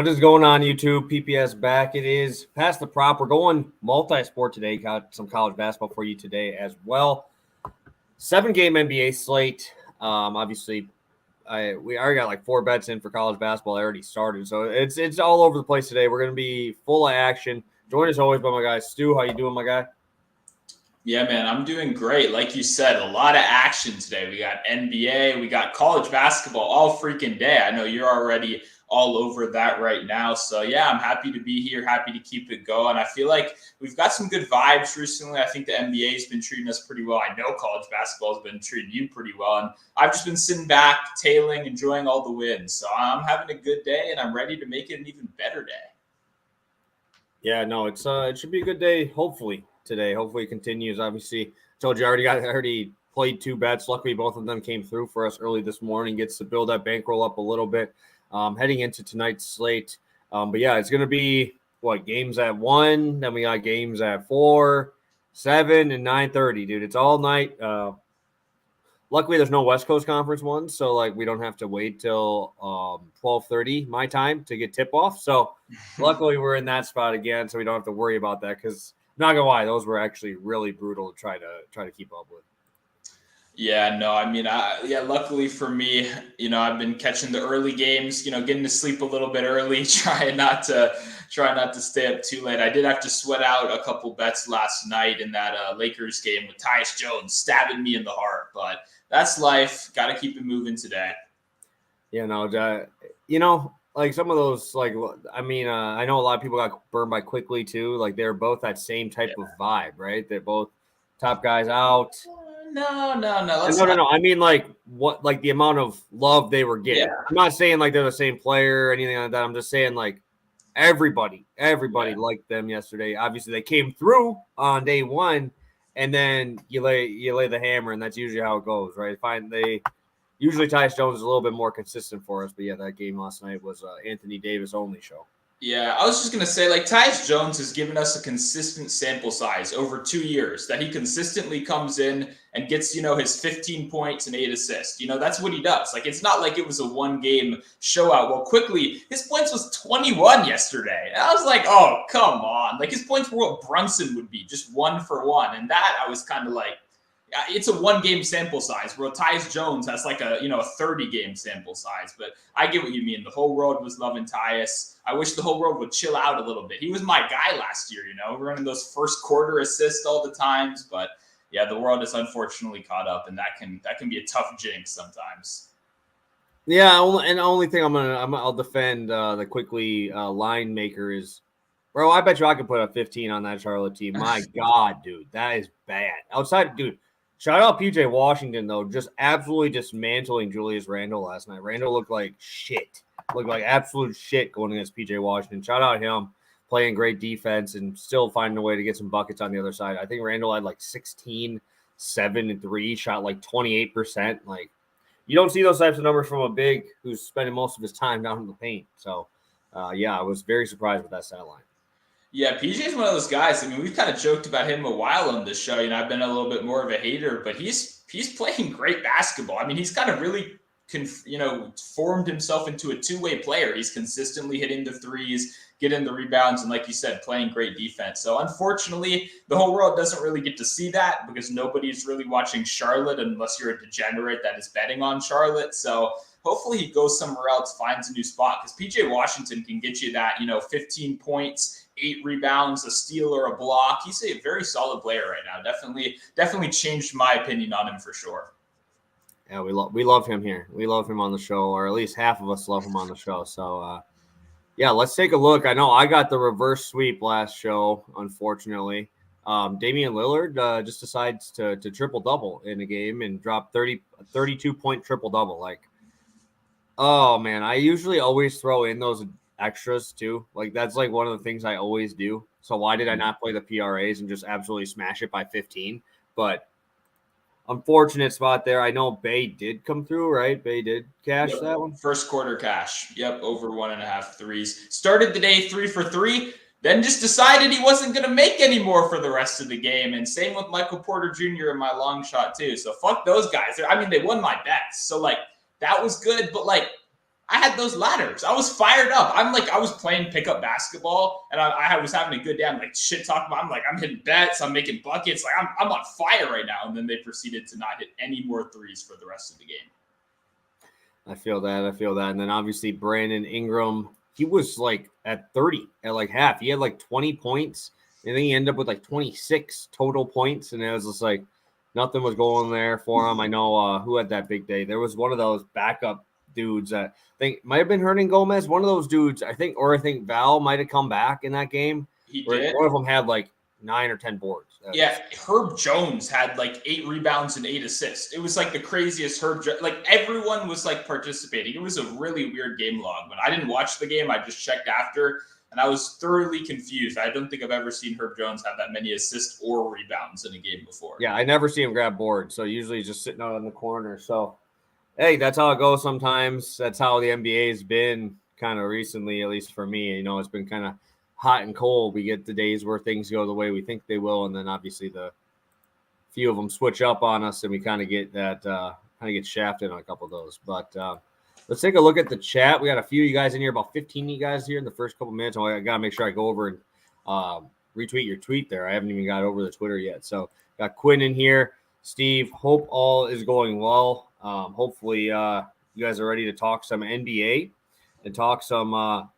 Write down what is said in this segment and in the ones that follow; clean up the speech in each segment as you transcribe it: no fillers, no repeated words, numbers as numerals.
What is going on, YouTube? PPS back. It is past the prop. We're going multi-sport today. Got some college basketball for you today as well. 7-game NBA slate. Obviously, we already got like 4 bets in for college basketball. I already started, so it's all over the place today. We're gonna be full of action. Joined as always by my guy Stu. How you doing, my guy? Yeah, man, I'm doing great. Like you said, a lot of action today. We got NBA, we got college basketball all freaking day. I know you're already all over that right now. So, yeah, I'm happy to be here, happy to keep it going. I feel like we've got some good vibes recently. I think the NBA has been treating us pretty well. I know college basketball has been treating you pretty well. And I've just been sitting back, tailing, enjoying all the wins. So I'm having a good day, and I'm ready to make it an even better day. Yeah, no, it should be a good day, hopefully, today. Hopefully it continues. Obviously, told you I already played 2 bets. Luckily, both of them came through for us early this morning. Gets to build that bankroll up a little bit heading into tonight's slate. But yeah, it's going to be games at 1, then we got games at 4, 7, and 9:30, dude. It's all night. Luckily, there's no West Coast Conference ones, so we don't have to wait till 12:30 my time to get tip off. So luckily, we're in that spot again, so we don't have to worry about that. Because not gonna lie, those were actually really brutal to try to keep up with. Yeah, no, I mean, luckily for me, I've been catching the early games, getting to sleep a little bit early, trying not to stay up too late. I did have to sweat out a couple bets last night in that Lakers game with Tyus Jones stabbing me in the heart, but that's life. Got to keep it moving today. Yeah, no, some of those, I know a lot of people got burned by Quickly too. They're both that same type of vibe, right? They're both top guys out. No. No. I mean, the amount of love they were getting. Yeah. I'm not saying they're the same player or anything like that. I'm just saying everybody liked them yesterday. Obviously, they came through on day 1, and then you lay the hammer, and that's usually how it goes, right? Usually Tyus Jones is a little bit more consistent for us, but yeah, that game last night was Anthony Davis only show. Yeah, I was just going to say, Tyus Jones has given us a consistent sample size over 2 years that he consistently comes in and gets, his 15 points and 8 assists. That's what he does. It's not like it was a 1-game showout. Well, Quickly, his points was 21 yesterday. And I was like, oh, come on. His points were what Brunson would be, just 1 for 1. And that I was kind of like, it's a 1-game sample size, where Tyus Jones has a 30-game sample size. But I get what you mean. The whole world was loving Tyus. I wish the whole world would chill out a little bit. He was my guy last year, running those first quarter assists all the times. But yeah, the world is unfortunately caught up, and that can be a tough jinx sometimes. Yeah, and the only thing I'll defend the Quickly line maker is, bro, I bet you I could put up 15 on that Charlotte team. My God, dude, that is bad. Shout out PJ Washington, though, just absolutely dismantling Julius Randle last night. Randle looked like shit. Looked like absolute shit going against PJ Washington. Shout out him, playing great defense and still finding a way to get some buckets on the other side. I think Randle had 16, 7, and 3, shot 28%. You don't see those types of numbers from a big who's spending most of his time down in the paint. So, yeah, I was very surprised with that stat line. Yeah, PJ is one of those guys. I mean, we've kind of joked about him a while on this show. I've been a little bit more of a hater, but he's playing great basketball. I mean, he's kind of really, formed himself into a 2-way player. He's consistently hitting the threes, getting the rebounds, and like you said, playing great defense. So unfortunately, the whole world doesn't really get to see that because nobody's really watching Charlotte unless you're a degenerate that is betting on Charlotte. So hopefully he goes somewhere else, finds a new spot, because PJ Washington can get you that, 15 points, 8 rebounds, a steal or a block. He's a very solid player right now. Definitely changed my opinion on him for sure. Yeah, we love him here. We love him on the show, or at least half of us love him on the show. So, yeah, let's take a look. I know I got the reverse sweep last show, unfortunately. Damian Lillard just decides to triple-double in a game and drop 32-point triple-double. Oh, man, I usually always throw in those extras too. That's one of the things I always do. So why did I not play the PRAs and just absolutely smash it by 15? But unfortunate spot there. I know Bay did come through, right? Bay did cash that one. First quarter cash. Yep, over 1.5 threes. Started the day 3 for 3. Then just decided he wasn't going to make any more for the rest of the game. And same with Michael Porter Jr. in my long shot too. So fuck those guys. I mean, they won my bets. So that was good. But I had those ladders. I was fired up. I was playing pickup basketball, and I was having a good day. I'm like shit talking about. I'm hitting bets. I'm making buckets. Like I'm on fire right now. And then they proceeded to not hit any more threes for the rest of the game. I feel that. And then obviously Brandon Ingram, he was like at 30 at like half. He had like 20 points. And then he ended up with like 26 total points. And it was just like nothing was going there for him. I know who had that big day. There was one of those backup dudes that I think might have been Hernan Gomez. One of those dudes, I think Val might have come back in that game. He did. One of them had like 9 or 10 boards. Yeah, Herb Jones had like 8 rebounds and 8 assists. It was like the craziest like everyone was like participating. It was a really weird game log. But I didn't watch the game. I just checked after, and I was thoroughly confused. I don't think I've ever seen Herb Jones have that many assists or rebounds in a game before. Yeah, I never see him grab boards. So usually he's just sitting out in the corner. So, hey, that's how it goes sometimes. That's how the NBA has been kind of recently, at least for me. You know, it's been kind of hot and cold. We get the days where things go the way we think they will, and then obviously the few of them switch up on us, and we kind of get shafted on a couple of those. But let's take a look at the chat. We got a few of you guys in here, about 15 of you guys here in the first couple minutes. I got to make sure I go over and retweet your tweet there. I haven't even got over the Twitter yet. So got Quinn in here. Steve, hope all is going well. Hopefully you guys are ready to talk some NBA and talk some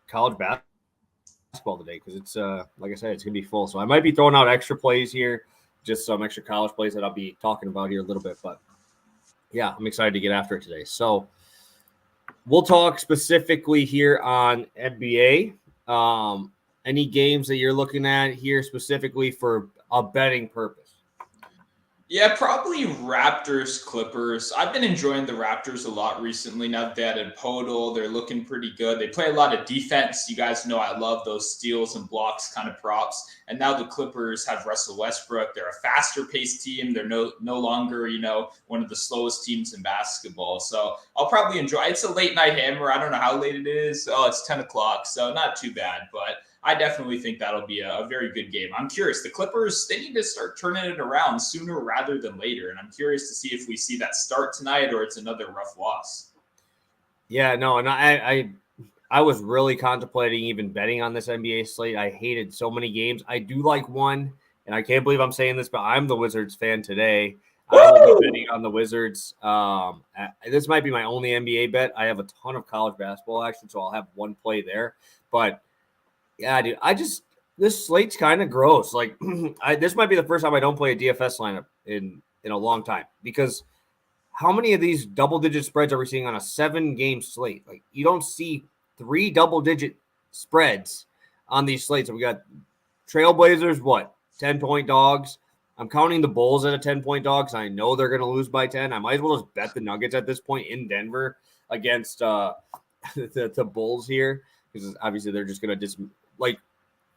college basketball today, because it's like I said, it's gonna be full. So I might be throwing out extra plays here, just some extra college plays that I'll be talking about here a little bit. But yeah, I'm excited to get after it today. So we'll talk specifically here on NBA. Any games that you're looking at here specifically for a betting purpose? Yeah, probably Raptors, Clippers. I've been enjoying the Raptors a lot recently. Now that they added Podol, they're looking pretty good. They play a lot of defense. You guys know I love those steals and blocks kind of props. And now the Clippers have Russell Westbrook. They're a faster paced team. They're no longer, one of the slowest teams in basketball. So I'll probably enjoy. It's a late night hammer. I don't know how late it is. Oh, it's 10 o'clock. So not too bad, but I definitely think that'll be a very good game. I'm curious. The Clippers, they need to start turning it around sooner rather than later. And I'm curious to see if we see that start tonight or it's another rough loss. Yeah, no, and I was really contemplating even betting on this NBA slate. I hated so many games. I do like one, and I can't believe I'm saying this, but I'm the Wizards fan today. I will be betting on the Wizards. This might be my only NBA bet. I have a ton of college basketball action, so I'll have one play there. But yeah, dude, this slate's kind of gross. Like, this might be the first time I don't play a DFS lineup in a long time, because how many of these double-digit spreads are we seeing on a 7-game slate? Like, you don't see 3 double-digit spreads on these slates. And we got Trailblazers, 10-point dogs. I'm counting the Bulls at a 10-point dog because I know they're going to lose by 10. I might as well just bet the Nuggets at this point in Denver against the Bulls here, because obviously they're just going to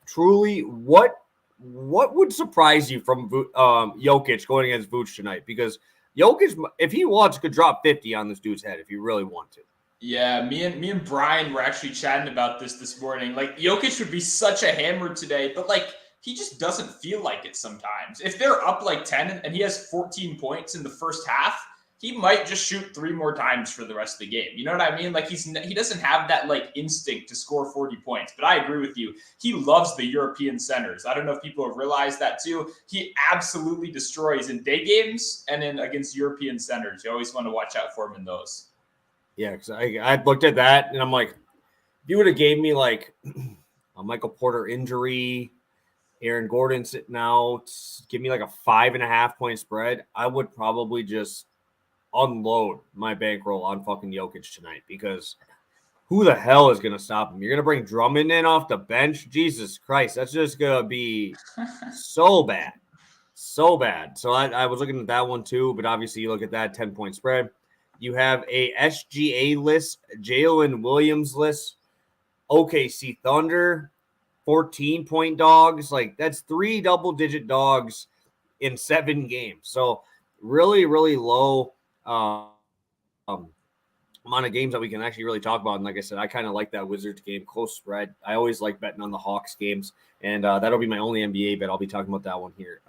truly, what would surprise you from Jokic going against Vooch tonight? Because Jokic, if he wants, could drop 50 on this dude's head if he really want to. Yeah, me and Brian were actually chatting about this morning. Like, Jokic would be such a hammer today, but he just doesn't feel like it sometimes. If they're up 10 and he has 14 points in the first half, he might just shoot 3 more times for the rest of the game. You know what I mean? He doesn't have that instinct to score 40 points. But I agree with you. He loves the European centers. I don't know if people have realized that too. He absolutely destroys in day games and then against European centers. You always want to watch out for him in those. Yeah, because I looked at that and I'm like, if you would have gave me a Michael Porter injury, Aaron Gordon sitting out, give me a 5.5 point spread, I would probably just unload my bankroll on fucking Jokic tonight, because who the hell is going to stop him? You're going to bring Drummond in off the bench? Jesus Christ, that's just going to be so bad. So bad. So I was looking at that one too, but obviously you look at that 10-point spread. You have a SGA list, Jalen Williams list, OKC Thunder, 14-point dogs. That's 3 double-digit dogs in 7 games. So really, really low amount of games that we can actually really talk about. And like I said, I kind of like that Wizards game, close spread. I always like betting on the Hawks games, and that'll be my only NBA bet. I'll be talking about that one here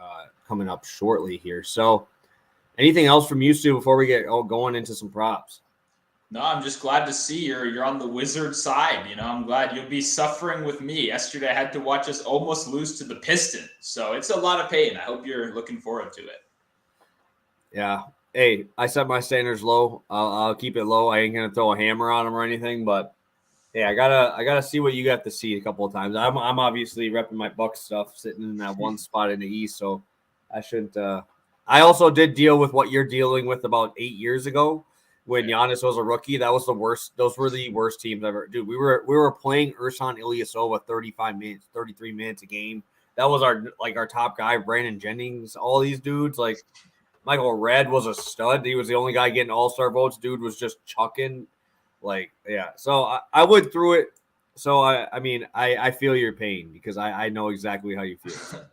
coming up shortly here. So anything else from you, Stu, before we get going into some props? No, I'm just glad to see you're on the Wizard side. I'm glad you'll be suffering with me. Yesterday, I had to watch us almost lose to the Pistons, so it's a lot of pain. I hope you're looking forward to it. Yeah. Hey, I set my standards low. I'll keep it low. I ain't gonna throw a hammer on them or anything, but hey, I gotta see what you got to see a couple of times. I'm obviously repping my Bucks stuff, sitting in that one spot in the East, so I shouldn't. I also did deal with what you're dealing with about 8 years ago when Giannis was a rookie. That was the worst. Those were the worst teams ever. Dude, we were playing Ersan Ilyasova 35 minutes, 33 minutes a game. That was our top guy, Brandon Jennings. All these dudes like. Michael Redd was a stud. He was the only guy getting all-star votes. Dude was just chucking. So I went through it. So, I feel your pain because I know exactly how you feel.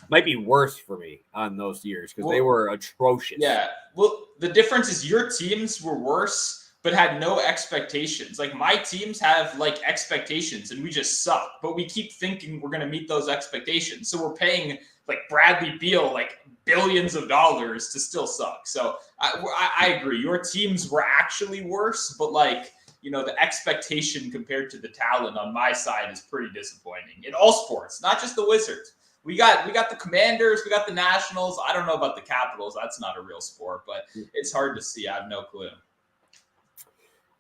Might be worse for me on those years because they were atrocious. Yeah. Well, the difference is your teams were worse but had no expectations. Like my teams have like expectations and we just suck, but we keep thinking we're going to meet those expectations. So we're paying like Bradley Beal like billions of dollars to still suck. So I agree. Your teams were actually worse, but the expectation compared to the talent on my side is pretty disappointing in all sports, not just the Wizards. We got the Commanders, we got the Nationals. I don't know about the Capitals. That's not a real sport, but it's hard to see. I have no clue.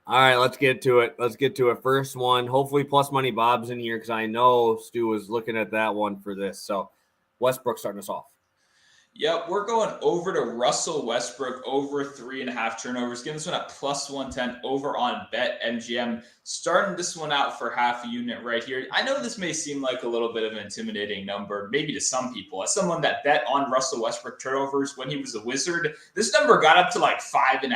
All right, let's get to it. First one, hopefully plus money Bob's in here because I know Stu was looking at that one for this. So Westbrook starting us off. Yep, we're going over to Russell Westbrook, over 3.5 turnovers. Give this one at plus 110 over on BetMGM. Starting this one out for half a unit right here. I know this may seem like a little bit of an intimidating number, maybe to some people. As someone that bet on Russell Westbrook turnovers when he was a Wizard, this number got up to like 5.5 at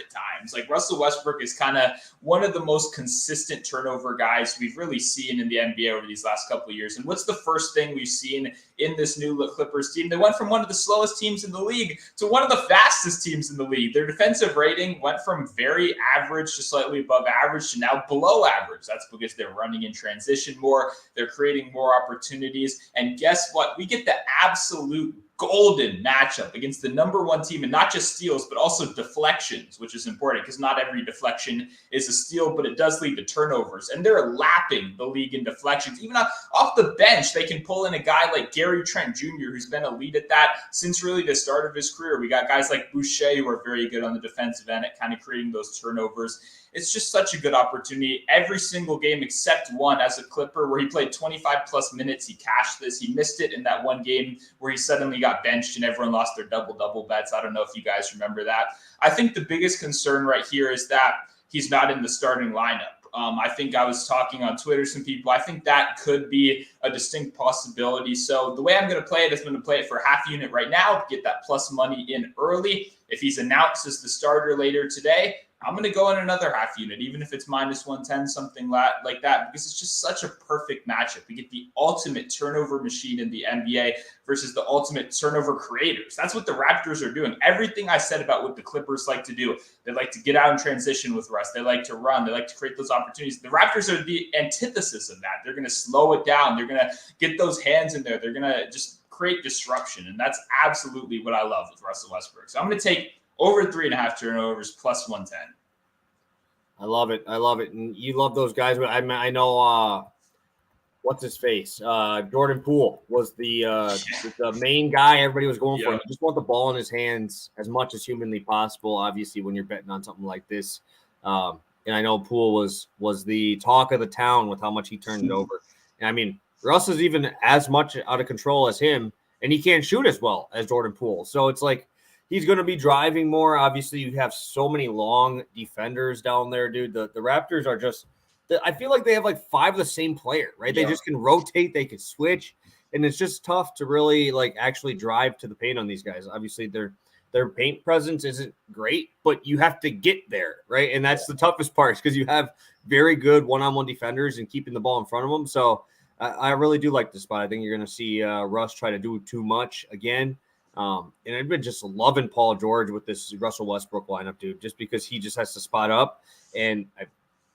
times. Like Russell Westbrook is kind of one of the most consistent turnover guys we've really seen in the NBA over these last couple of years. And what's the first thing we've seen in this new Clippers team? They went from one of the slowest teams in the league to one of the fastest teams in the league. Their defensive rating went from very average to slightly above average to now below average. That's because they're running in transition more. They're creating more opportunities. And guess what? We get the absolute golden matchup against the number one team, and not just steals, but also deflections, which is important because not every deflection is a steal, but it does lead to turnovers. And they're lapping the league in deflections. Even off the bench, they can pull in a guy like Gary Trent Jr., who's been a lead at that since really the start of his career. We got guys like Boucher who are very good on the defensive end at kind of creating those turnovers. It's just such a good opportunity. Every single game except one as a Clipper where he played 25 plus minutes, he cashed this. He missed it in that one game where he suddenly got benched and everyone lost their double-double bets. I don't know if you guys remember that. I think the biggest concern right here is that he's not in the starting lineup. I think I was talking on Twitter to some people. I think that could be a distinct possibility. So the way I'm going to play it is I'm going to play it for half unit right now, get that plus money in early. If he's announced as the starter later today, I'm going to go in another half unit, even if it's minus 110, something like that, because it's just such a perfect matchup. We get the ultimate turnover machine in the NBA versus the ultimate turnover creators. That's what the Raptors are doing. Everything I said about what the Clippers like to do, they like to get out in transition with Russ. They like to run. They like to create those opportunities. The Raptors are the antithesis of that. They're going to slow it down. They're going to get those hands in there. They're going to just create disruption, and that's absolutely what I love with Russell Westbrook. So I'm going to take over 3.5 turnovers plus 110. I love it. And you love those guys. I know what's his face? Jordan Poole was the main guy everybody was going for. You just want the ball in his hands as much as humanly possible, obviously, when you're betting on something like this. And I know Poole was the talk of the town with how much he turned it over. And I mean, Russ is even as much out of control as him, and he can't shoot as well as Jordan Poole. So it's like, he's going to be driving more. Obviously, you have so many long defenders down there, dude. The Raptors are just – I feel like they have like 5 of the same player, right? Yeah. They just can rotate. They can switch. And it's just tough to really like actually drive to the paint on these guys. Obviously, their paint presence isn't great, but you have to get there, right? And that's the toughest part because you have very good one-on-one defenders and keeping the ball in front of them. So I really do like this spot. I think you're going to see Russ try to do too much again. And I've been just loving Paul George with this Russell Westbrook lineup, dude, just because he just has to spot up. And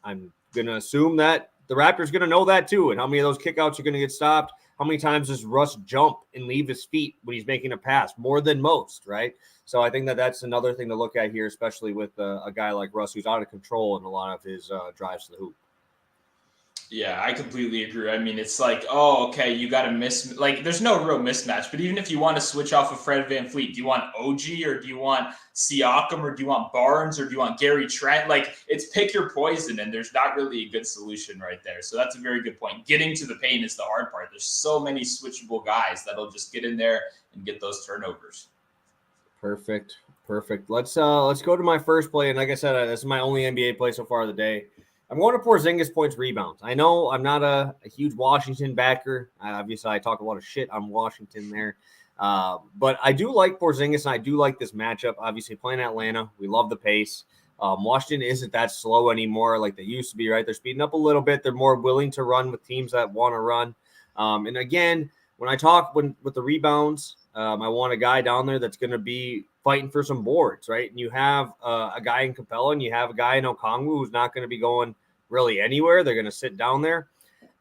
I'm going to assume that the Raptors going to know that too. And how many of those kickouts are going to get stopped. how many times does Russ jump and leave his feet when he's making a pass? More than most, right? So I think that that's another thing to look at here, especially with a guy like Russ who's out of control in a lot of his drives to the hoop. Yeah, I completely agree. I mean, it's like, oh, okay, you got to miss. Like, there's no real mismatch. But even if you want to switch off of Fred VanVleet, do you want OG or do you want Siakam or do you want Barnes or do you want Gary Trent? Like, it's pick your poison, and there's not really a good solution right there. So that's a very good point. Getting to the paint is the hard part. There's so many switchable guys that'll just get in there and get those turnovers. Perfect. Let's go to my first play, and like I said, this is my only NBA play so far of the day. I'm going to Porzingis points rebounds. I know I'm not a huge Washington backer. Obviously, I talk a lot of shit on Washington there. But I do like Porzingis, and I do like this matchup. Obviously, playing Atlanta, we love the pace. Washington isn't that slow anymore like they used to be, right? They're speeding up a little bit. They're more willing to run with teams that want to run. And again, when I talk with the rebounds, I want a guy down there that's going to be fighting for some boards, right? And you have a guy in Capella and you have a guy in Okongwu who's not going to be going really anywhere. They're going to sit down there.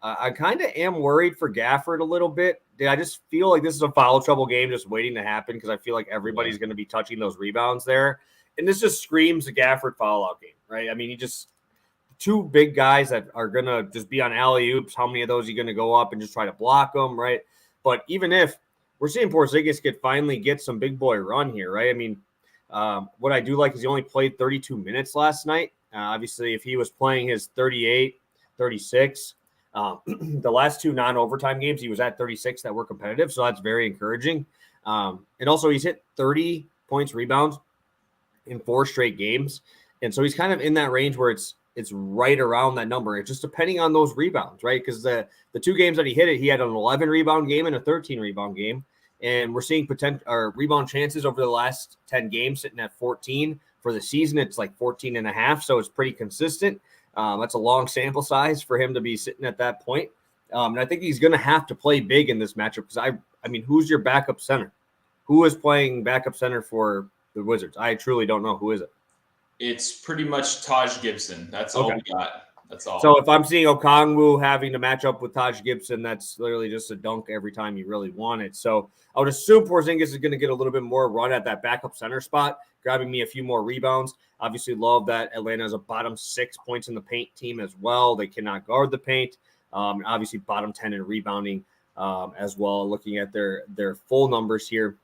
I kind of am worried for Gafford a little bit. I just feel like this is a foul trouble game just waiting to happen because I feel like everybody's going to be touching those rebounds there. And this just screams a Gafford foul-out game, right? I mean, two big guys that are going to just be on alley-oops. How many of those are you going to go up and just try to block them, right? But even if we're seeing Porzingis finally get some big boy run here, right? I mean, what I do like is he only played 32 minutes last night. Obviously, if he was playing his 38, 36, the last two non-overtime games, he was at 36 that were competitive, so that's very encouraging. And also, he's hit 30 points, rebounds in 4 straight games, and so he's kind of in that range where it's right around that number. It's just depending on those rebounds, right? Because the 2 games that he hit it, he had an 11 rebound game and a 13 rebound game, and we're seeing potential or rebound chances over the last 10 games sitting at 14. For the season, it's like 14 and a half, so it's pretty consistent. That's a long sample size for him to be sitting at that point. And I think he's going to have to play big in this matchup because I mean, who's your backup center? Who is playing backup center for the Wizards? I truly don't know. Who is it? It's pretty much Taj Gibson. That's all we got. That's all. So if I'm seeing Okongwu having to match up with Taj Gibson, that's literally just a dunk every time you really want it. So I would assume Porzingis is going to get a little bit more run at that backup center spot, grabbing me a few more rebounds. Obviously love that Atlanta is a bottom 6 points in the paint team as well. They cannot guard the paint. Obviously bottom 10 in rebounding as well. Looking at their full numbers here.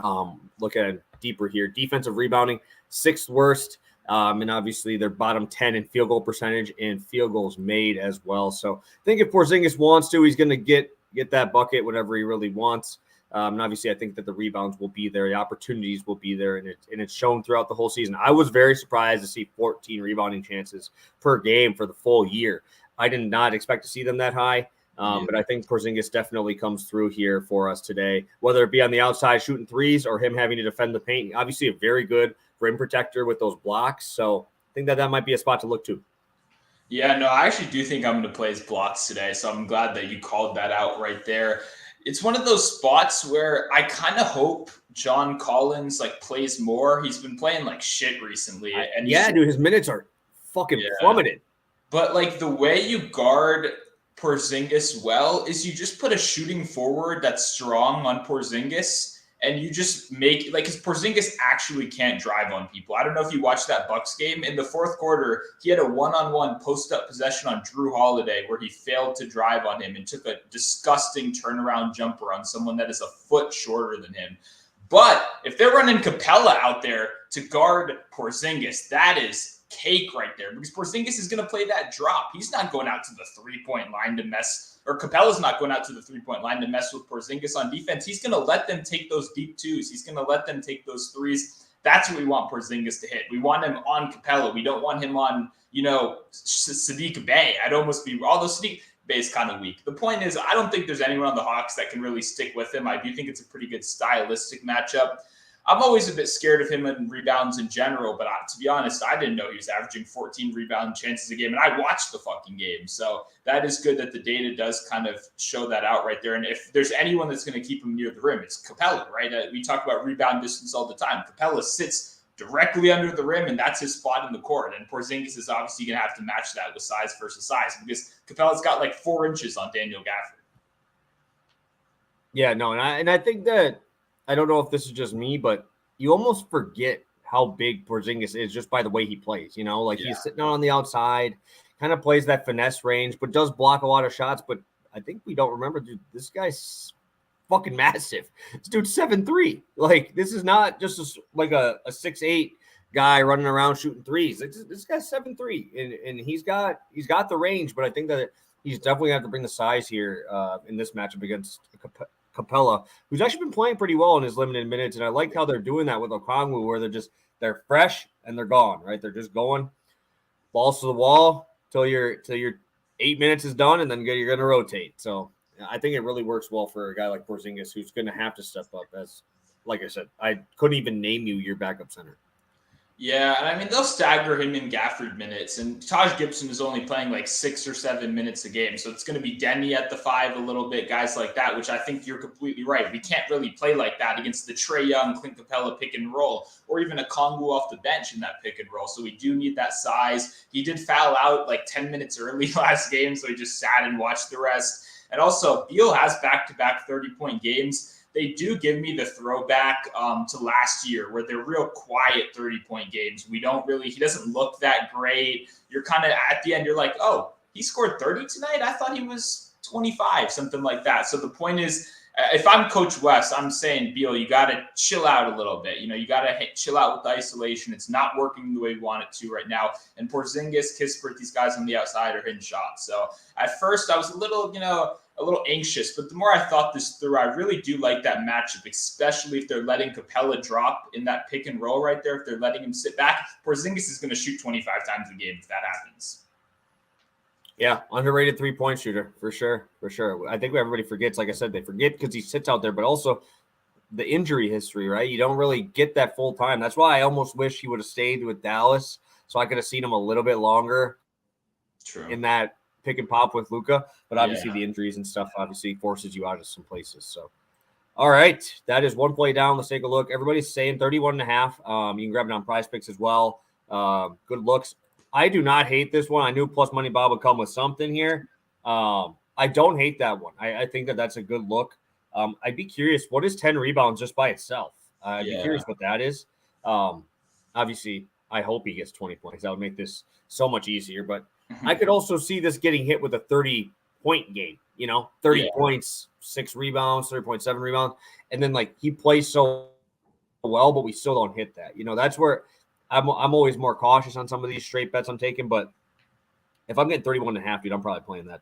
Look at deeper here. Defensive rebounding, 6th worst. And obviously they're bottom 10 in field goal percentage and field goals made as well. So I think if Porzingis wants to, he's going to get that bucket whenever he really wants. And obviously I think that the rebounds will be there. The opportunities will be there. And it's shown throughout the whole season. I was very surprised to see 14 rebounding chances per game for the full year. I did not expect to see them that high. But I think Porzingis definitely comes through here for us today, whether it be on the outside shooting threes or him having to defend the paint. Obviously a very good rim protector with those blocks. So I think that might be a spot to look to. Yeah, no, I actually do think I'm going to play his blocks today. So I'm glad that you called that out right there. It's one of those spots where I kind of hope John Collins plays more. He's been playing like shit recently. And dude, his minutes are fucking plummeted. But the way you guard Porzingis well is you just put a shooting forward that's strong on Porzingis. And you just make because Porzingis actually can't drive on people. I don't know if you watched that Bucks game. In the 4th quarter, he had a one-on-one post-up possession on Drew Holiday where he failed to drive on him and took a disgusting turnaround jumper on someone that is a foot shorter than him. But if they're running Capella out there to guard Porzingis, that is cake right there because Porzingis is going to play that drop. He's not going out to the 3-point line to mess. Or Capella's not going out to the 3-point line to mess with Porzingis on defense. He's going to let them take those deep 2s. He's going to let them take those 3s. That's what we want Porzingis to hit. We want him on Capella. We don't want him on, Sadiq Bey. I'd almost be, although Sadiq Bey is kind of weak. The point is, I don't think there's anyone on the Hawks that can really stick with him. I do think it's a pretty good stylistic matchup. I'm always a bit scared of him in rebounds in general, but to be honest, I didn't know he was averaging 14 rebound chances a game, and I watched the fucking game. So that is good that the data does kind of show that out right there. And if there's anyone that's going to keep him near the rim, it's Capella, right? We talk about rebound distance all the time. Capella sits directly under the rim, and that's his spot in the court. And Porzingis is obviously going to have to match that with size versus size because Capella's got 4 inches on Daniel Gafford. Yeah, no, and I think that I don't know if this is just me, but you almost forget how big Porzingis is just by the way he plays. Like Yeah. he's sitting on the outside, kind of plays that finesse range, but does block a lot of shots. But I think we don't remember, dude, this guy's fucking massive. This dude's 7'3". Like this is not just like a 6'8" guy running around shooting threes. Like, this guy's 7'3", and he's got the range, but I think that he's definitely have to bring the size here in this matchup against Capella, who's actually been playing pretty well in his limited minutes. And I like how they're doing that with Okongwu, where they're fresh and they're gone, right? They're just going balls to the wall till your 8 minutes is done, and then you're going to rotate. So I think it really works well for a guy like Porzingis, who's going to have to step up. As like I said, I couldn't even name you your backup center. Yeah, and I mean, they'll stagger him in Gafford minutes, and Taj Gibson is only playing like 6 or 7 minutes a game. So it's going to be Denny at the 5 a little bit, guys like that, which I think you're completely right. We can't really play like that against the Trae Young, Clint Capella pick and roll, or even a Kongu off the bench in that pick and roll. So we do need that size. He did foul out like 10 minutes early last game, so he just sat and watched the rest. And also, Beal has back-to-back 30-point games. They do give me the throwback to last year where they're real quiet 30-point games. He doesn't look that great. You're kind of at the end, you're like, oh, he scored 30 tonight? I thought he was 25, something like that. So the point is, if I'm Coach West, I'm saying, Beal, you got to chill out a little bit. You got to chill out with the isolation. It's not working the way we want it to right now. And Porzingis, Kispert, these guys on the outside are hitting shots. So at first I was a little anxious, but the more I thought this through, I really do like that matchup, especially if they're letting Capella drop in that pick and roll right there. If they're letting him sit back, Porzingis is going to shoot 25 times a game if that happens. Yeah, underrated three-point shooter for sure. I think everybody forgets. Like I said, they forget because he sits out there, but also the injury history, right? You don't really get that full time. That's why I almost wish he would have stayed with Dallas, so I could have seen him a little bit longer. True. In that pick and pop with Luka, but obviously Yeah. the injuries and stuff obviously forces you out of some places. So, all right, that is one play down. Let's take a look. Everybody's saying 31.5. You can grab it on Prize Picks as well. Good looks. I do not hate this one. I knew Plus Money Bob would come with something here. I don't hate that one. I think that's a good look. I'd be curious, what is 10 rebounds just by itself? I'd be curious what that is. Obviously, I hope he gets 20 points. That would make this so much easier. But I could also see this getting hit with a 30-point game. 30 points, 6 rebounds, 30.7 rebounds. And then, he plays so well, but we still don't hit that. That's where I'm always more cautious on some of these straight bets I'm taking. But if I'm getting 31.5, dude, I'm probably playing that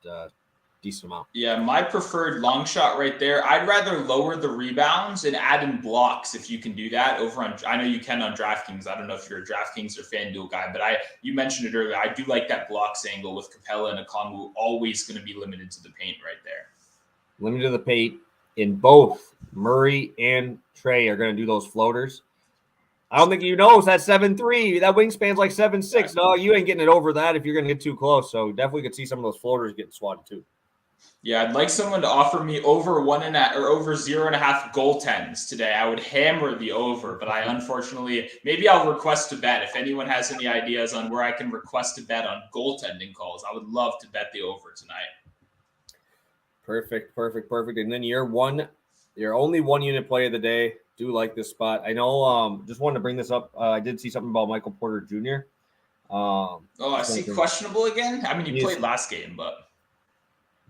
decent amount. Yeah, my preferred long shot right there. I'd rather lower the rebounds and add in blocks if you can do that I know you can on DraftKings. I don't know if you're a DraftKings or FanDuel guy, but you mentioned it earlier. I do like that blocks angle with Capella and Okongwu always going to be limited to the paint right there. Limited to the paint in both Murray and Trae are going to do those floaters. I don't think that 7'3". That wingspan's like 7'6". No, you ain't getting it over that if you're going to get too close. So definitely could see some of those floaters getting swatted too. Yeah, I'd like someone to offer me over 1.5 or over 0.5 goaltends today. I would hammer the over, but maybe I'll request a bet. If anyone has any ideas on where I can request a bet on goaltending calls, I would love to bet the over tonight. Perfect. And then your only one unit play of the day. Do like this spot. I know. Just wanted to bring this up. I did see something about Michael Porter Jr. I see questionable again. I mean, he played last game, but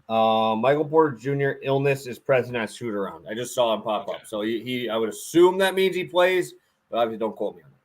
Michael Porter Jr. illness is present at shoot around. I just saw him pop up, so I would assume that means he plays, but obviously don't quote me on that.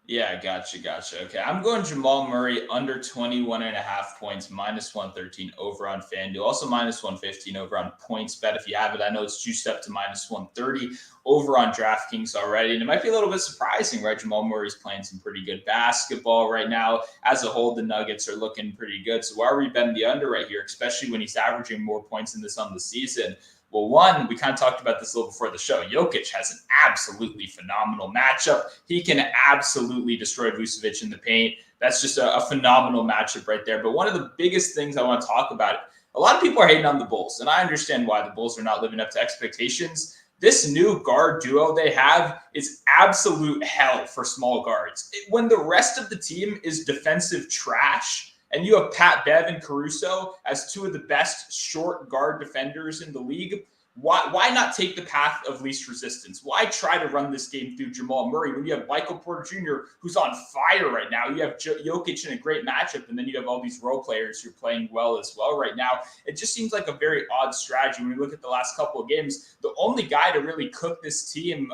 Yeah, gotcha. Okay, I'm going Jamal Murray under 21.5 points, -113 over on FanDuel. Also -115 over on PointsBet if you have it. I know it's juiced up to -130 over on DraftKings already. And it might be a little bit surprising, right? Jamal Murray's playing some pretty good basketball right now. As a whole, the Nuggets are looking pretty good. So why are we betting the under right here, especially when he's averaging more points than this on the season? Well, one, we kind of talked about this a little before the show. Jokic has an absolutely phenomenal matchup. He can absolutely destroy Vucevic in the paint. That's just a phenomenal matchup right there. But one of the biggest things I want to talk about, a lot of people are hating on the Bulls, and I understand why. The Bulls are not living up to expectations. This new guard duo they have is absolute hell for small guards. When the rest of the team is defensive trash, and you have Pat Bev and Caruso as two of the best short guard defenders in the league, Why not take the path of least resistance? Why try to run this game through Jamal Murray when you have Michael Porter Jr., who's on fire right now? You have Jokic in a great matchup, and then you have all these role players who are playing well as well right now. It just seems like a very odd strategy. When we look at the last couple of games, the only guy to really cook this team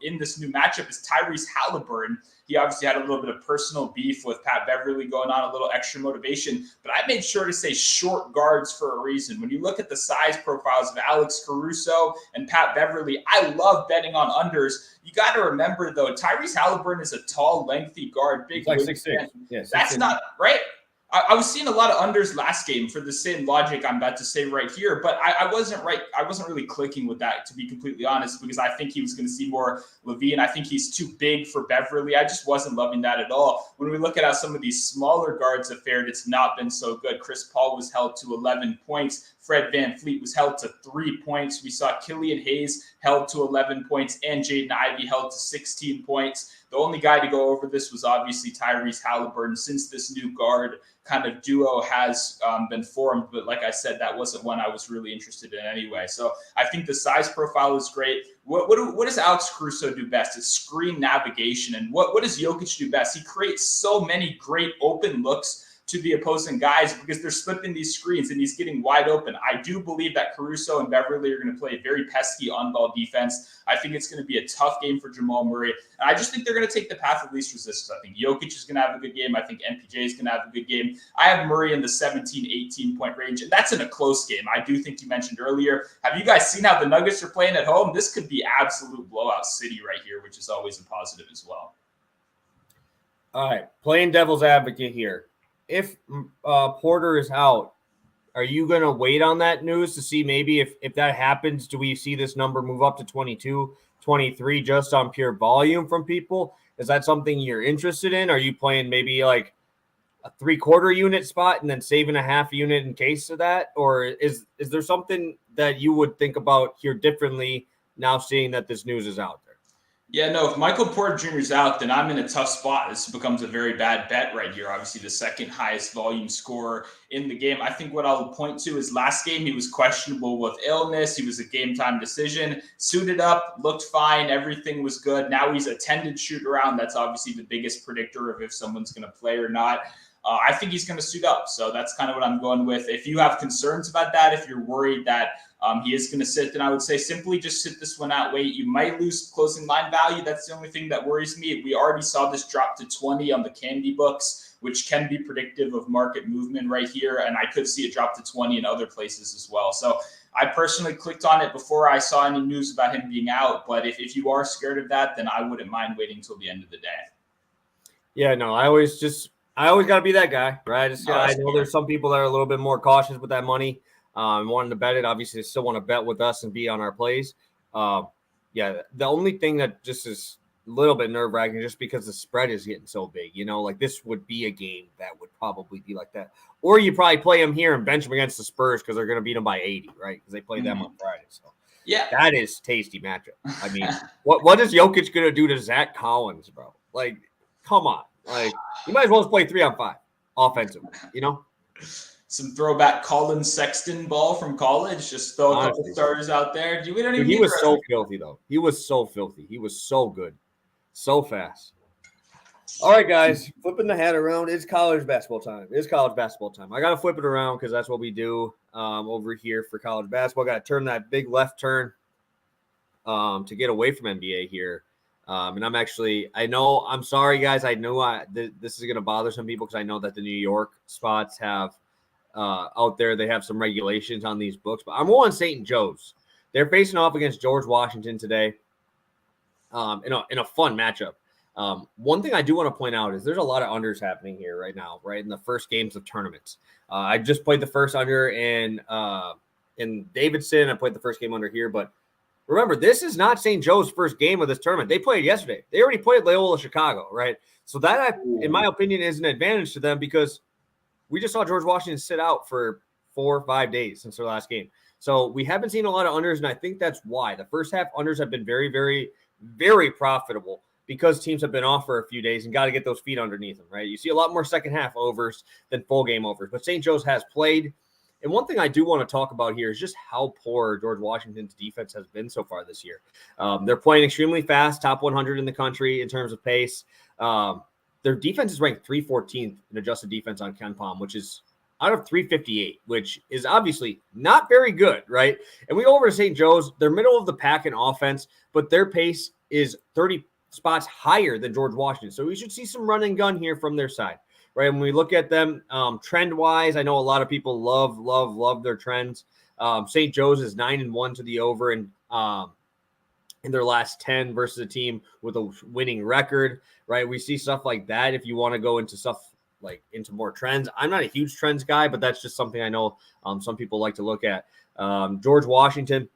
in this new matchup is Tyrese Halliburton. He obviously had a little bit of personal beef with Pat Beverly going on, a little extra motivation. But I made sure to say short guards for a reason. When you look at the size profiles of Alex Caruso and Pat Beverly, I love betting on unders. You got to remember, though, Tyrese Halliburton is a tall, lengthy guard, big. Like 6'6". Yeah, that's 6'6". not right. I was seeing a lot of unders last game for the same logic I'm about to say right here, but I wasn't right. I wasn't really clicking with that, to be completely honest, because I think he was going to see more LaVine. I think he's too big for Beverly. I just wasn't loving that at all. When we look at how some of these smaller guards have fared, it's not been so good. Chris Paul was held to 11 points. Fred VanVleet was held to 3 points. We saw Killian Hayes held to 11 points and Jaden Ivey held to 16 points. The only guy to go over this was obviously Tyrese Halliburton, since this new guard kind of duo has been formed. But like I said, that wasn't one I was really interested in anyway. So I think the size profile is great. What does Alex Caruso do best? It's screen navigation. And what does Jokic do best? He creates so many great open looks to the opposing guys because they're slipping these screens and he's getting wide open. I do believe that Caruso and Beverly are going to play very pesky on-ball defense. I think it's going to be a tough game for Jamal Murray. And I just think they're going to take the path of least resistance. I think Jokic is going to have a good game. I think MPJ is going to have a good game. I have Murray in the 17, 18-point range, and that's in a close game. I do think you mentioned earlier. Have you guys seen how the Nuggets are playing at home? This could be absolute blowout city right here, which is always a positive as well. All right, playing devil's advocate here. If Porter is out, are you going to wait on that news to see maybe if that happens, do we see this number move up to 22, 23 just on pure volume from people? Is that something you're interested in? Are you playing maybe like a 3/4 unit spot and then saving a half unit in case of that? Or is there something that you would think about here differently now seeing that this news is out there? Yeah, no, if Michael Porter Jr. is out, then I'm in a tough spot. This becomes a very bad bet right here. Obviously, the second highest volume scorer in the game. I think what I'll point to is last game, he was questionable with illness. He was a game time decision, suited up, looked fine. Everything was good. Now he's a tended shoot around. That's obviously the biggest predictor of if someone's going to play or not. I think he's going to suit up. So that's kind of what I'm going with. If you have concerns about that, if you're worried that he is going to sit, then I would say simply just sit this one out. Wait, you might lose closing line value. That's the only thing that worries me. We already saw this drop to 20 on the Candy books, which can be predictive of market movement right here. And I could see it drop to 20 in other places as well. So I personally clicked on it before I saw any news about him being out. But if you are scared of that, then I wouldn't mind waiting until the end of the day. Yeah, no, I always got to be that guy, right? I know there's some people that are a little bit more cautious with that money. Wanting to bet it, obviously, they still want to bet with us and be on our plays. Yeah, the only thing that just is a little bit nerve-wracking just because the spread is getting so big. You know, like this would be a game that would probably be like that. Or you probably play them here and bench them against the Spurs because they're going to beat them by 80, right? Because they play them on Friday. So yeah, that is tasty matchup. I mean, what is Jokic going to do to Zach Collins, bro? Like, come on. Like, you might as well just play 3-on-5 offensively, you know? Some throwback Colin Sexton ball from college. Just throw a couple starters out there. We don't even he was so filthy, though. He was so filthy. He was so good. So fast. All right, guys. Flipping the hat around. It's college basketball time. I got to flip it around because that's what we do over here for college basketball. Got to turn that big left turn to get away from NBA here. And I'm sorry, guys. I know this is going to bother some people because I know that the New York spots have out there, they have some regulations on these books. But I'm on St. Joe's. They're facing off against George Washington today in a fun matchup. One thing I do want to point out is there's a lot of unders happening here right now, right in the first games of tournaments. I just played the first under in Davidson. I played the first game under here, but remember, this is not St. Joe's first game of this tournament. They played yesterday. They already played Loyola Chicago, right? So that, in my opinion, is an advantage to them because we just saw George Washington sit out for 4 or 5 days since their last game. So we haven't seen a lot of unders, and I think that's why. The first half unders have been very, very, very profitable because teams have been off for a few days and got to get those feet underneath them, right? You see a lot more second half overs than full game overs. But St. Joe's has played, And one thing I do want to talk about here is just how poor George Washington's defense has been so far this year. They're playing extremely fast, top 100 in the country in terms of pace. Their defense is ranked 314th in adjusted defense on KenPom, which is out of 358, which is obviously not very good, right? And we go over to St. Joe's. They're middle of the pack in offense, but their pace is 30 spots higher than George Washington. So we should see some run and gun here from their side, right? When we look at them trend-wise, I know a lot of people love their trends. St. Joe's is 9-1 to the over in their last 10 versus a team with a winning record, right? We see stuff like that. If you want to go into stuff like into more trends, I'm not a huge trends guy, but that's just something I know some people like to look at. George Washington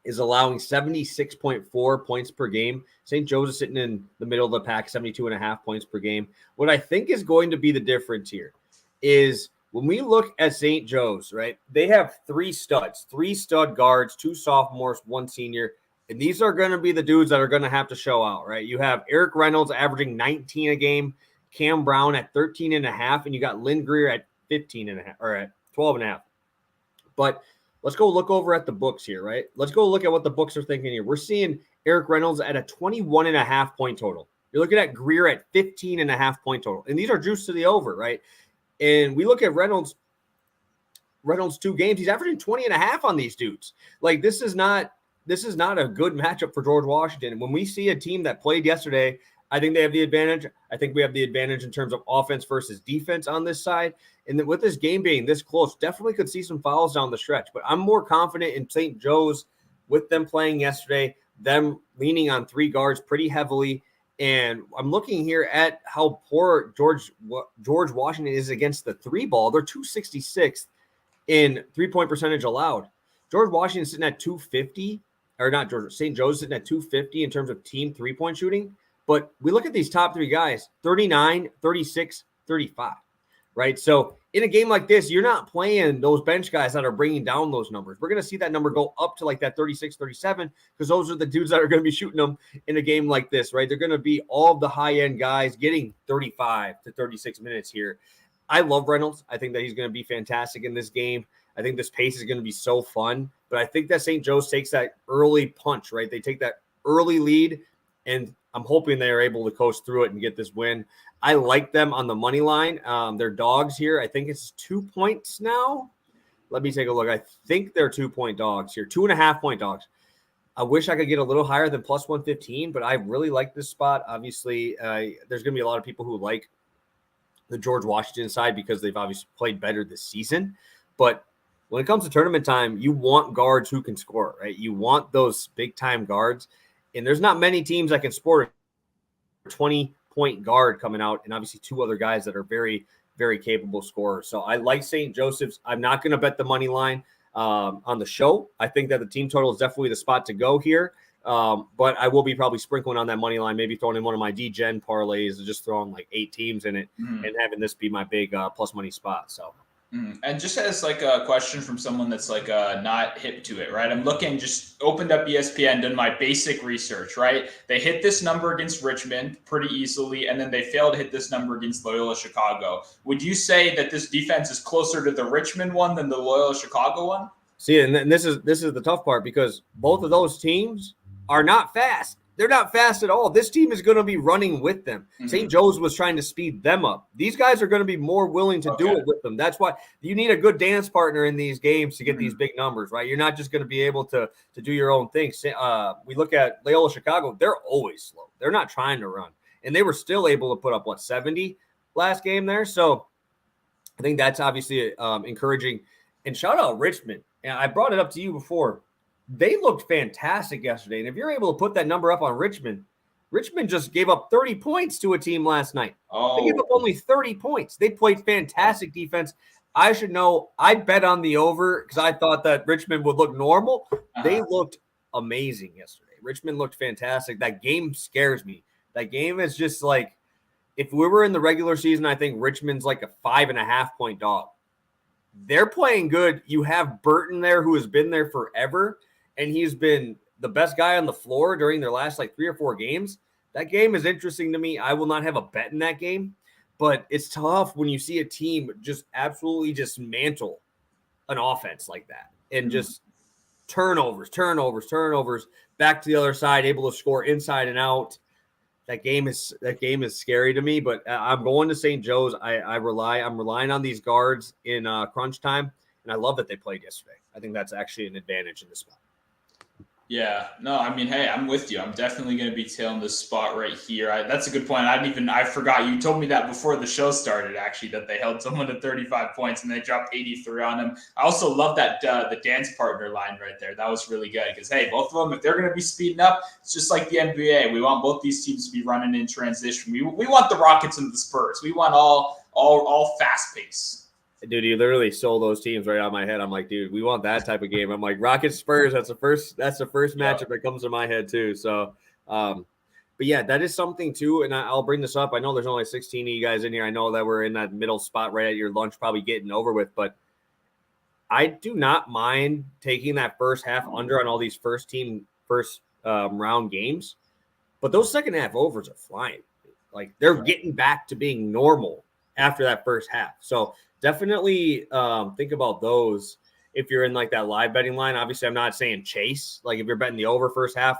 is allowing 76.4 points per game. St. Joe's is sitting in the middle of the pack, 72.5 points per game. What I think is going to be the difference here is when we look at St. Joe's, right, they have three stud guards, 2 sophomores, 1 senior, and these are going to be the dudes that are going to have to show out, right? You have Eric Reynolds averaging 19 a game, Cam Brown at 13.5, and you got Lynn Greer at 15.5 or at 12.5. But let's go look over at the books here, right? Let's go look at what the books are thinking here. We're seeing Eric Reynolds at a 21.5 point total. You're looking at Greer at 15.5 point total. And these are juiced to the over, right? And we look at Reynolds 2 games. He's averaging 20.5 on these dudes. Like, this is not a good matchup for George Washington. And when we see a team that played yesterday, I think they have the advantage. I think we have the advantage in terms of offense versus defense on this side. And then with this game being this close, definitely could see some fouls down the stretch. But I'm more confident in St. Joe's with them playing yesterday, them leaning on 3 guards pretty heavily. And I'm looking here at how poor George Washington is against the 3 ball. They're 266th in 3-point percentage allowed. George Washington sitting at 250, or not George, St. Joe's sitting at 250 in terms of team 3-point shooting. But we look at these top 3 guys, 39, 36, 35, right? So in a game like this, you're not playing those bench guys that are bringing down those numbers. We're going to see that number go up to like that 36, 37, because those are the dudes that are going to be shooting them in a game like this, right? They're going to be all of the high-end guys getting 35 to 36 minutes here. I love Reynolds. I think that he's going to be fantastic in this game. I think this pace is going to be so fun. But I think that St. Joe's takes that early punch, right? They take that early lead, and I'm hoping they are able to coast through it and get this win. I like them on the money line. They're dogs here. I think it's 2 points now. Let me take a look. I think they're 2-point dogs here, 2.5-point dogs. I wish I could get a little higher than plus 115, but I really like this spot. Obviously, there's going to be a lot of people who like the George Washington side because they've obviously played better this season. But when it comes to tournament time, you want guards who can score, right? You want those big-time guards. And there's not many teams that can sport a 20-point guard coming out, and obviously 2 other guys that are very, very capable scorers. So I like St. Joseph's. I'm not going to bet the money line on the show. I think that the team total is definitely the spot to go here. But I will be probably sprinkling on that money line, maybe throwing in one of my D-Gen parlays and just throwing like 8 teams in it and having this be my big plus money spot. So. And just as like a question from someone that's like not hip to it, right? I'm looking, just opened up ESPN, done my basic research, right? They hit this number against Richmond pretty easily, and then they failed to hit this number against Loyola Chicago. Would you say that this defense is closer to the Richmond one than the Loyola Chicago one? See, and this is the tough part because both of those teams are not fast. They're not fast at all. This team is going to be running with them. St. Joe's was trying to speed them up. These guys are going to be more willing to do it with them. That's why you need a good dance partner in these games to get these big numbers, right? You're not just going to be able to do your own thing. We look at Loyola Chicago. They're always slow. They're not trying to run. And they were still able to put up, 70 last game there? So I think that's obviously encouraging. And shout out Richmond. And I brought it up to you before. They looked fantastic yesterday. And if you're able to put that number up on Richmond just gave up 30 points to a team last night. They gave up only 30 points. They played fantastic defense. I should know. I bet on the over because I thought that Richmond would look normal. They looked amazing yesterday. Richmond looked fantastic. That game scares me. That game is just like, if we were in the regular season, I think Richmond's like a 5.5-point dog. They're playing good. You have Burton there who has been there forever. And he's been the best guy on the floor during their last 3 or 4 games. That game is interesting to me. I will not have a bet in that game, but it's tough when you see a team just absolutely dismantle an offense like that and just turnovers, back to the other side, able to score inside and out. That game is scary to me, but I'm going to St. Joe's. I'm relying on these guards in crunch time, and I love that they played yesterday. I think that's actually an advantage in this spot. Yeah, no, I mean, hey, I'm with you. I'm definitely going to be tailing this spot right here. That's a good point. I forgot. You told me that before the show started, actually, that they held someone to 35 points and they dropped 83 on him. I also love that the dance partner line right there. That was really good because, hey, both of them, if they're going to be speeding up, it's just like the NBA. We want both these teams to be running in transition. We want the Rockets and the Spurs. We want all fast pace. Dude, you literally sold those teams right out of my head. I'm like, dude, we want that type of game. I'm like, Rockets Spurs. That's the first matchup that comes to my head too. So, but yeah, that is something too. And I'll bring this up. I know there's only 16 of you guys in here. I know that we're in that middle spot right at your lunch, probably getting over with. But I do not mind taking that first half under on all these first round games. But those second half overs are flying. Like they're getting back to being normal after that first half. So definitely think about those if you're in like that live betting line. Obviously, I'm not saying chase. Like if you're betting the over first half,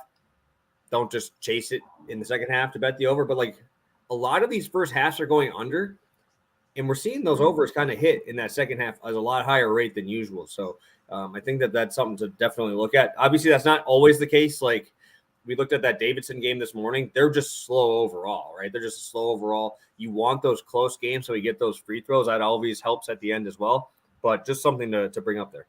don't just chase it in the second half to bet the over. But like a lot of these first halves are going under, and we're seeing those overs kind of hit in that second half at a lot higher rate than usual. So I think that's something to definitely look at. Obviously, that's not always the case. Like we looked at that Davidson game this morning. They're just slow overall, right? They're just slow overall. You want those close games so you get those free throws. That always helps at the end as well. But just something to bring up there.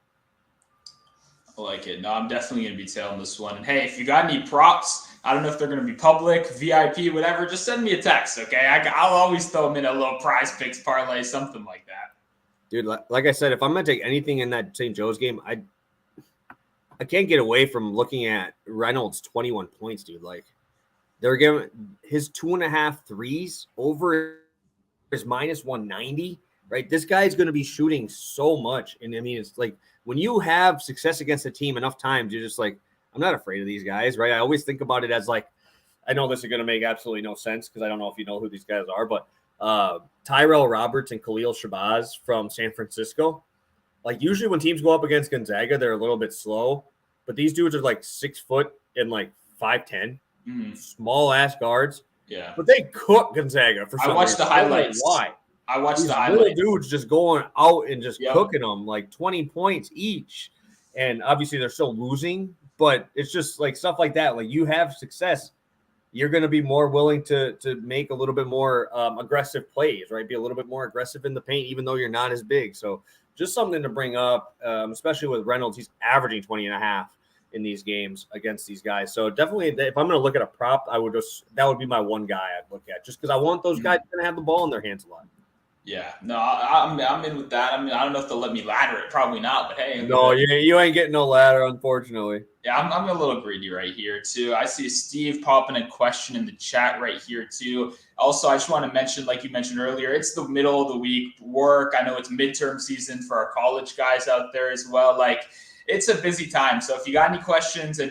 I like it. No, I'm definitely going to be tailing this one. And hey, if you got any props, I don't know if they're going to be public, VIP, whatever, just send me a text, okay? I'll always throw them in a little prize picks parlay, something like that. Dude, like I said, if I'm going to take anything in that St. Joe's game, I can't get away from looking at Reynolds' 21 points, dude. Like, they're giving his 2.5 threes over his minus 190, right? This guy's going to be shooting so much. And I mean, it's like when you have success against a team enough times, you're just like, I'm not afraid of these guys, right? I always think about it as like, I know this is going to make absolutely no sense because I don't know if you know who these guys are, but Tyrell Roberts and Khalil Shabazz from San Francisco. Like usually when teams go up against Gonzaga, they're a little bit slow, but these dudes are like 6 foot and like 5'10", small ass guards. Yeah, but they cook Gonzaga for some reason. I watched the highlights. Why? I watched these the highlights. Little dudes just going out and just cooking them like 20 points each, and obviously they're still losing. But it's just like stuff like that. Like you have success, you're going to be more willing to make a little bit more aggressive plays, right? Be a little bit more aggressive in the paint, even though you're not as big. So just something to bring up, especially with Reynolds. He's averaging 20.5 in these games against these guys. So definitely, if I'm going to look at a prop, that would be my one guy I'd look at, just because I want those guys to have the ball in their hands a lot. Yeah, no, I'm in with that. I mean, I don't know if they'll let me ladder it. Probably not, but hey. No, you ain't getting no ladder, unfortunately. Yeah, I'm a little greedy right here, too. I see Steve popping a question in the chat right here, too. Also, I just want to mention, like you mentioned earlier, it's the middle of the week work. I know it's midterm season for our college guys out there as well. Like, it's a busy time. So if you got any questions, and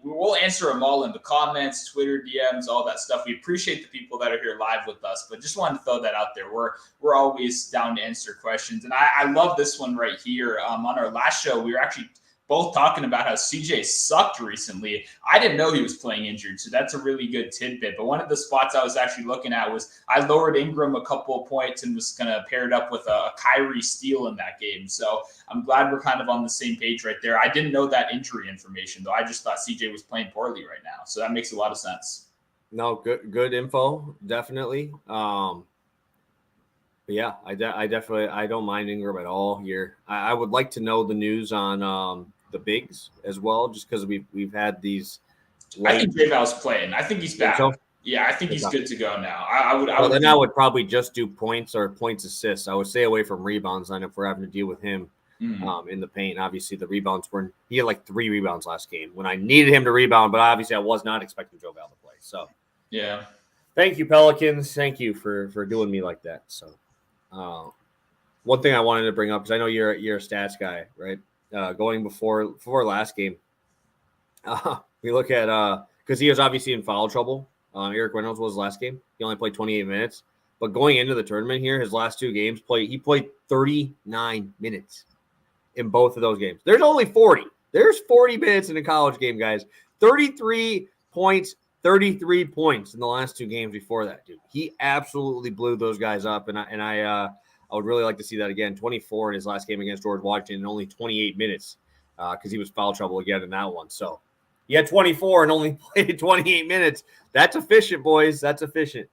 we'll answer them all in the comments, Twitter, DMs, all that stuff. We appreciate the people that are here live with us, but just wanted to throw that out there. We're always down to answer questions. And I love this one right here. On our last show, we were actually both talking about how CJ sucked recently. I didn't know he was playing injured, so that's a really good tidbit. But one of the spots I was actually looking at was I lowered Ingram a couple of points and was going to pair it up with a Kyrie steal in that game. So I'm glad we're kind of on the same page right there. I didn't know that injury information, though. I just thought CJ was playing poorly right now. So that makes a lot of sense. No, good info, definitely. But yeah, I definitely don't mind Ingram at all here. I would like to know the news on the bigs as well, just because we've had these. I think JVal's playing. I think he's back. So? Yeah, I think he's good to go now. I would probably just do points or points assists. I would stay away from rebounds on if we're having to deal with him in the paint. Obviously, the rebounds he had like 3 rebounds last game when I needed him to rebound, but obviously I was not expecting JVal to play. So yeah, thank you, Pelicans. Thank you for doing me like that. So. One thing I wanted to bring up, because I know you're a stats guy, right? Going before last game, we look at because he was obviously in foul trouble. Eric Reynolds was last game. He only played 28 minutes, but going into the tournament here, his last 2 games he played 39 minutes. in both of those games. There's only 40. There's 40 minutes in a college game, guys. 33 points, 33 points in the last two games before that, dude. He absolutely blew those guys up, and I would really like to see that again. 24 in his last game against George Washington in only 28 minutes because he was foul trouble again in that one. So he had 24 and only played 28 minutes. That's efficient, boys. That's efficient.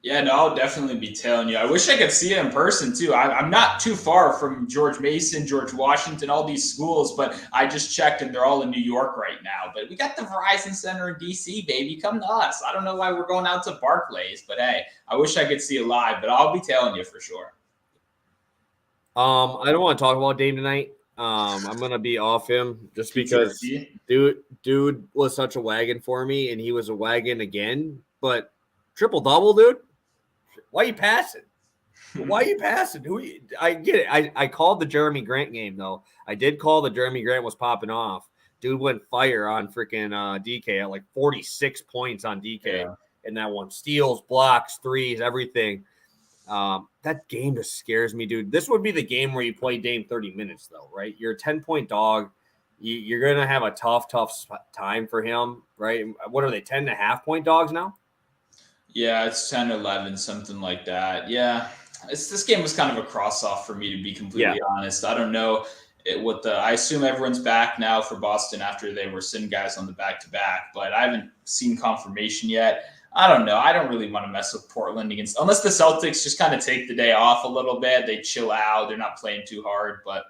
Yeah, no, I'll definitely be telling you. I wish I could see it in person, too. I'm not too far from George Mason, George Washington, all these schools, but I just checked, and they're all in New York right now. But we got the Verizon Center in D.C., baby. Come to us. I don't know why we're going out to Barclays, but, hey, I wish I could see it live, but I'll be telling you for sure. I don't want to talk about Dame tonight. I'm going to be off him just because dude was such a wagon for me, and he was a wagon again. But triple-double, dude? Why are you passing? Why are you passing? I get it. I called the Jeremy Grant game, though. I did call the Jeremy Grant was popping off. Dude went fire on freaking DK at like 46 points on DK in that one. Steals, blocks, threes, everything. That game just scares me, dude. This would be the game where you play Dame 30 minutes, though, right? You're a 10-point dog. You're going to have a tough time for him, right? What are they, 10.5-point dogs now? Yeah, it's 10, 11, something like that. Yeah, this game was kind of a cross-off for me, to be completely honest. I don't know I assume everyone's back now for Boston after they were sitting guys on the back-to-back, but I haven't seen confirmation yet. I don't know. I don't really want to mess with Portland unless the Celtics just kind of take the day off a little bit. They chill out. They're not playing too hard, but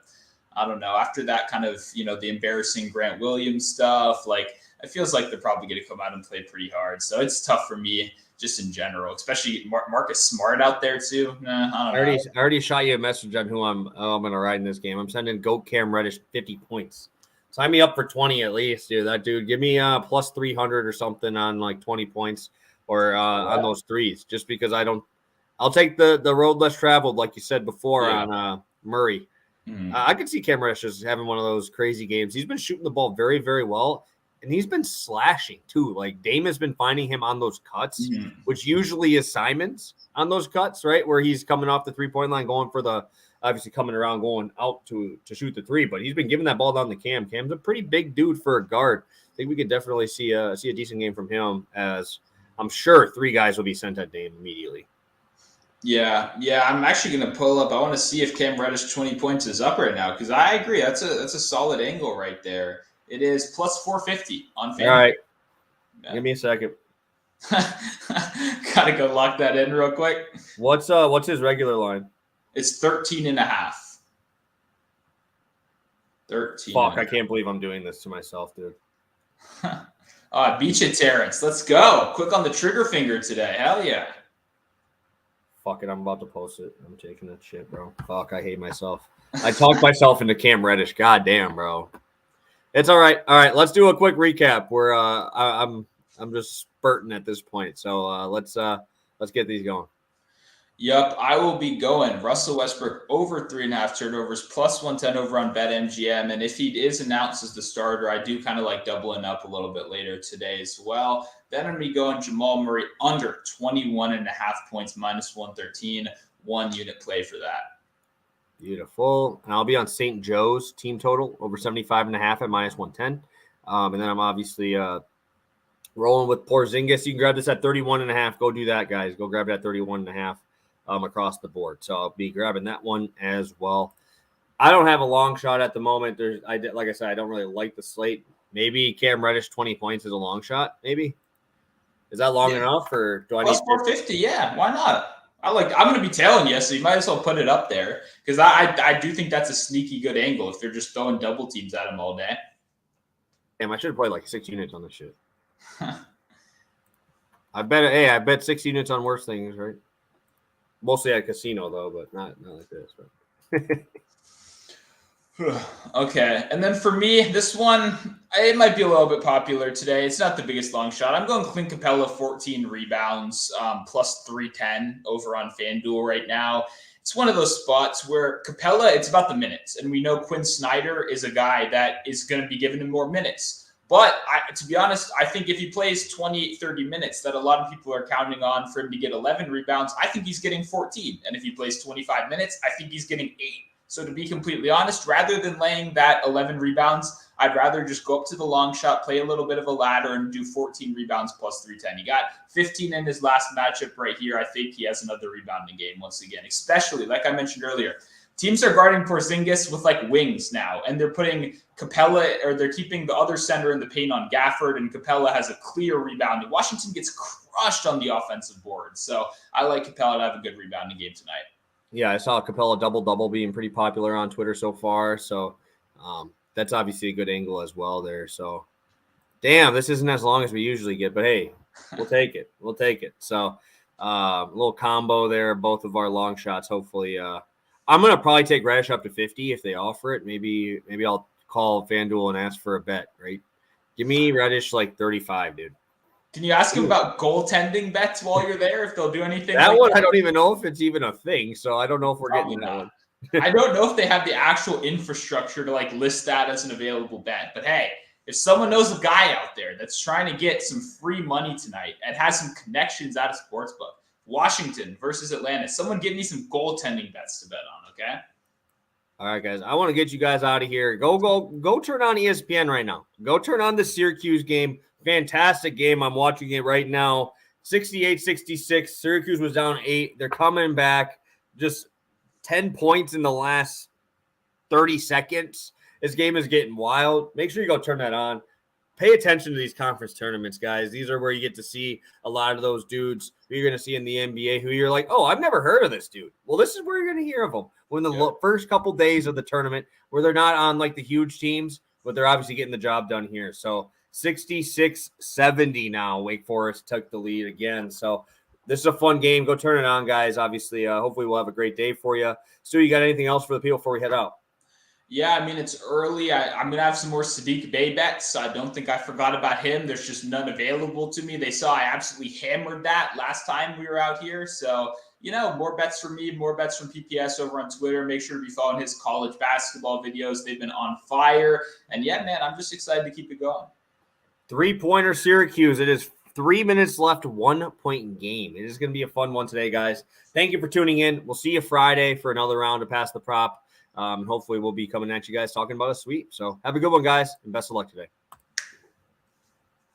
I don't know. After that kind of, the embarrassing Grant Williams stuff, it feels like they're probably going to come out and play pretty hard. So it's tough for me just in general, especially Marcus Smart out there too. I already shot you a message on who I'm going to ride in this game. I'm sending Goat Cam Reddish 50 points. Sign me up for 20 at least, dude. That dude, give me plus 300 or something on like 20 points or on those threes, just because I'll take the road less traveled, like you said before on Murray. Mm-hmm. I could see Cam Reddish just having one of those crazy games. He's been shooting the ball very, very well. And he's been slashing too. Like Dame has been finding him on those cuts, which usually is Simons on those cuts, right? Where he's coming off the 3-point line, going for obviously coming around, going out to shoot the three. But he's been giving that ball down to Cam. Cam's a pretty big dude for a guard. I think we could definitely see a decent game from him, as I'm sure 3 guys will be sent at Dame immediately. Yeah. I'm actually going to pull up. I want to see if Cam Reddish 20 points is up right now, because I agree. That's a solid angle right there. It is plus 450 on FanDuel. All right. Yeah. Give me a second. Gotta go lock that in real quick. What's his regular line? It's 13.5. 13. Fuck, I can't believe I'm doing this to myself, dude. Beat you, Terrence. Let's go. Quick on the trigger finger today. Hell yeah. Fuck it, I'm about to post it. I'm taking that shit, bro. Fuck, I hate myself. I talked myself into Cam Reddish. God damn, bro. It's all right. All right, let's do a quick recap. Where I'm just spurting at this point, so let's get these going. Yep, I will be going Russell Westbrook over 3.5 turnovers, plus 110 over on BetMGM, and if he is announced as the starter, I do kind of like doubling up a little bit later today as well. Then I'm going to be going Jamal Murray under 21.5 points, minus 113, 1 unit play for that. Beautiful. And I'll be on St. Joe's team total over 75.5 at minus 110. And then I'm obviously rolling with Porzingis. You can grab this at 31.5. Go do that, guys. Go grab it at 31.5 across the board. So I'll be grabbing that one as well. I don't have a long shot at the moment. Like I said, I don't really like the slate. Maybe Cam Reddish 20 points is a long shot. Maybe. Is that long enough, or do I plus need 450? Yeah, why not? I'm going to be telling you, so you might as well put it up there, because I do think that's a sneaky good angle if they're just throwing double teams at him all day. Damn, I should have played like 6 units on this shit. I bet 6 units on worse things, right? Mostly at casino though, but not like this. But. Okay, and then for me, this one, it might be a little bit popular today. It's not the biggest long shot. I'm going Clint Capella, 14 rebounds, plus 310 over on FanDuel right now. It's one of those spots where Capella, it's about the minutes, and we know Quinn Snyder is a guy that is going to be giving him more minutes. But to be honest, I think if he plays 28, 30 minutes that a lot of people are counting on for him to get 11 rebounds, I think he's getting 14. And if he plays 25 minutes, I think he's getting 8. So to be completely honest, rather than laying that 11 rebounds, I'd rather just go up to the long shot, play a little bit of a ladder, and do 14 rebounds plus 310. He got 15 in his last matchup right here. I think he has another rebounding game once again, especially like I mentioned earlier. Teams are guarding Porzingis with like wings now, and they're putting Capella, or they're keeping the other center in the paint on Gafford, and Capella has a clear rebounding. Washington gets crushed on the offensive board, so I like Capella to have a good rebounding game tonight. Yeah, I saw Capella double-double being pretty popular on Twitter so far, so that's obviously a good angle as well there. So, damn, this isn't as long as we usually get, but hey, we'll take it. We'll take it. So, a little combo there, both of our long shots, hopefully. I'm going to probably take Radish up to 50 if they offer it. Maybe I'll call FanDuel and ask for a bet, right? Give me Reddish like 35, dude. Can you ask him about goaltending bets while you're there, if they'll do anything? That like one, that? I don't even know if it's even a thing, so I don't know if we're Probably getting that not. one. I don't know if they have the actual infrastructure to like list that as an available bet. But hey, if someone knows a guy out there that's trying to get some free money tonight and has some connections at a sportsbook, Washington versus Atlanta, someone give me some goaltending bets to bet on, okay? All right, guys. I want to get you guys out of here. Go turn on ESPN right now. Go turn on the Syracuse game. Fantastic game. I'm watching it right now. 68-66. Syracuse was down 8. They're coming back. Just 10 points in the last 30 seconds. This game is getting wild. Make sure you go turn that on. Pay attention to these conference tournaments, guys. These are where you get to see a lot of those dudes who you're going to see in the NBA who you're like, oh, I've never heard of this dude. Well, this is where you're going to hear of them. When the first couple days of the tournament, where they're not on like the huge teams, but they're obviously getting the job done here. So 66-70 now. Wake Forest took the lead again. So this is a fun game. Go turn it on, guys. Obviously, hopefully we'll have a great day for you. Stu, you got anything else for the people before we head out? Yeah, I mean, it's early. I'm going to have some more Sadiq Bey bets. I don't think I forgot about him. There's just none available to me. They saw I absolutely hammered that last time we were out here. So, more bets from me, more bets from PPS over on Twitter. Make sure to be following his college basketball videos. They've been on fire. And yeah, man, I'm just excited to keep it going. 3-pointer Syracuse. It is 3 minutes left, 1-point game. It is going to be a fun one today, guys. Thank you for tuning in. We'll see you Friday for another round of Pass the Prop. Hopefully we'll be coming at you guys talking about a sweep. So have a good one, guys, and best of luck today.